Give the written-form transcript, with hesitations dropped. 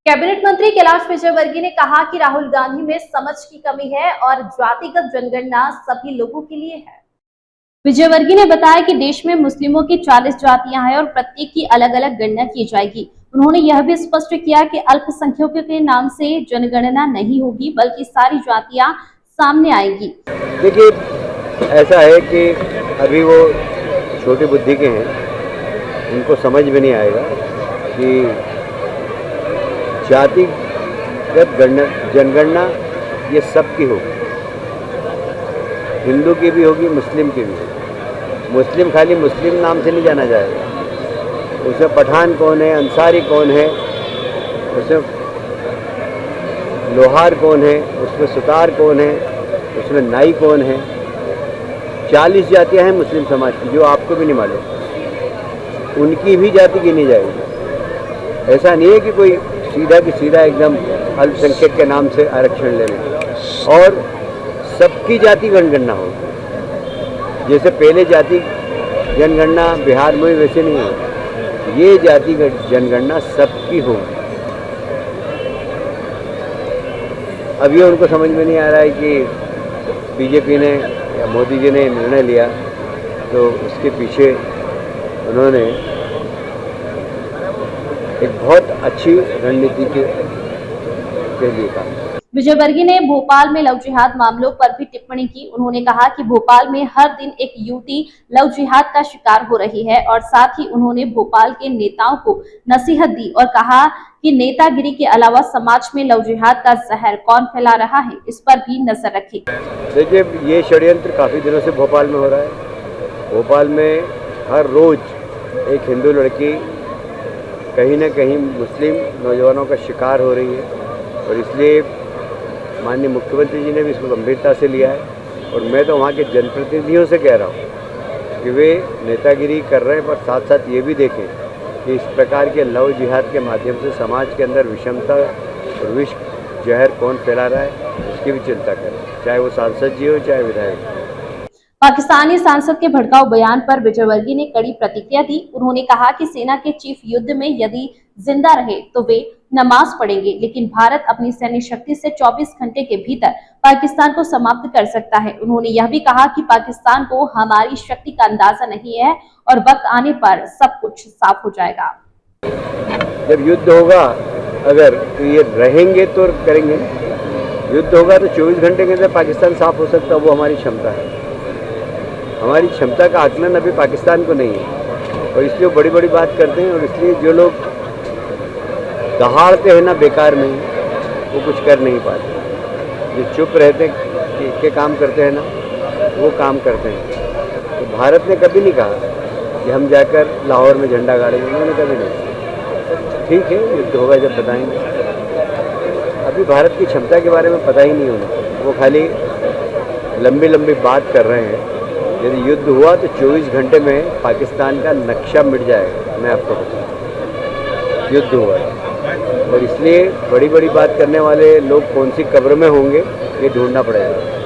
Cabinet मंत्री कैलाश विजयवर्गीय ने कहा कि राहुल गांधी में समझ की कमी है और जातिगत जनगणना सभी लोगों के लिए है। विजयवर्गीय ने बताया कि देश में मुस्लिमों की 40 जातियां हैं और प्रत्येक की अलग अलग गणना की जाएगी। उन्होंने यह भी स्पष्ट किया कि अल्पसंख्यकों के नाम से जनगणना नहीं होगी, बल्कि सारी जातियां सामने आएंगी। देखिए, ऐसा है कि अभी वो छोटी बुद्धि के हैं, उनको समझ में नहीं आएगा कि जातिगत जनगणना ये सबकी होगी, हिंदू की भी होगी, मुस्लिम की भी होगी। मुस्लिम खाली मुस्लिम नाम से नहीं जाना जाएगा, उसमें पठान कौन है, अंसारी कौन है, उसमें लोहार कौन है, उसमें सुतार कौन है, उसमें नाई कौन है। 40 जातियां हैं मुस्लिम समाज की, जो आपको भी नहीं मालूम, उनकी भी जाति गिनी जाएगी। ऐसा नहीं है कि कोई सीधा कि सीधा एकदम अल्पसंख्यक के नाम से आरक्षण ले लें, और सबकी जाति जनगणना होगी। जैसे पहले जाति जनगणना बिहार में वैसे नहीं होगी, ये जाति जनगणना सबकी होगी। अब ये उनको समझ में नहीं आ रहा है कि बीजेपी ने या मोदी जी ने निर्णय लिया तो उसके पीछे उन्होंने एक बहुत अच्छी रणनीति के लिए कहा। विजयवर्गीय ने भोपाल में लव जिहाद मामलों पर भी टिप्पणी की। उन्होंने कहा कि भोपाल में हर दिन एक युवती लव जिहाद का शिकार हो रही है, और साथ ही उन्होंने भोपाल के नेताओं को नसीहत दी और कहा कि नेतागिरी के अलावा समाज में लव जिहाद का जहर कौन फैला रहा है, इस पर भी नजर रखें। देखिए, ये षड्यंत्र काफी दिनों से भोपाल में हो रहा है। भोपाल में हर रोज एक हिंदू लड़की कहीं न कहीं मुस्लिम नौजवानों का शिकार हो रही है, और इसलिए माननीय मुख्यमंत्री जी ने भी इसको गंभीरता से लिया है। और मैं तो वहाँ के जनप्रतिनिधियों से कह रहा हूँ कि वे नेतागिरी कर रहे हैं, पर साथ साथ ये भी देखें कि इस प्रकार के लव जिहाद के माध्यम से समाज के अंदर विषमता और विष जहर कौन फैला रहा है, उसकी भी चिंता करें, चाहे वो सांसद जी हो चाहे विधायक। पाकिस्तानी सांसद के भड़काऊ बयान पर विजयवर्गीय ने कड़ी प्रतिक्रिया दी। उन्होंने कहा कि सेना के चीफ युद्ध में यदि जिंदा रहे तो वे नमाज पढ़ेंगे, लेकिन भारत अपनी सैन्य शक्ति से 24 घंटे के भीतर पाकिस्तान को समाप्त कर सकता है। उन्होंने यह भी कहा कि पाकिस्तान को हमारी शक्ति का अंदाजा नहीं है और वक्त आने पर सब कुछ साफ हो जाएगा। जब युद्ध होगा, अगर तो ये रहेंगे तो करेंगे, युद्ध होगा तो 24 घंटे के अंदर पाकिस्तान साफ हो सकता है। वो हमारी क्षमता है। हमारी क्षमता का आकलन अभी पाकिस्तान को नहीं है, और इसलिए बड़ी बड़ी बात करते हैं। और इसलिए जो लोग दहाड़ते हैं ना बेकार में, वो कुछ कर नहीं पाते। जो चुप रहते के काम करते हैं ना, वो काम करते हैं। तो भारत ने कभी नहीं कहा कि हम जाकर लाहौर में झंडा गाड़ेंगे, उन्होंने कभी नहीं। ठीक है, युद्ध होगा जब बताएंगे। अभी भारत की क्षमता के बारे में पता ही नहीं उन्हें, वो खाली लंबी लंबी बात कर रहे हैं। यदि युद्ध हुआ तो 24 घंटे में पाकिस्तान का नक्शा मिट जाएगा। मैं आपको बताऊँ, युद्ध हुआ है, और इसलिए बड़ी बड़ी बात करने वाले लोग कौन सी कब्र में होंगे, ये ढूंढना पड़ेगा।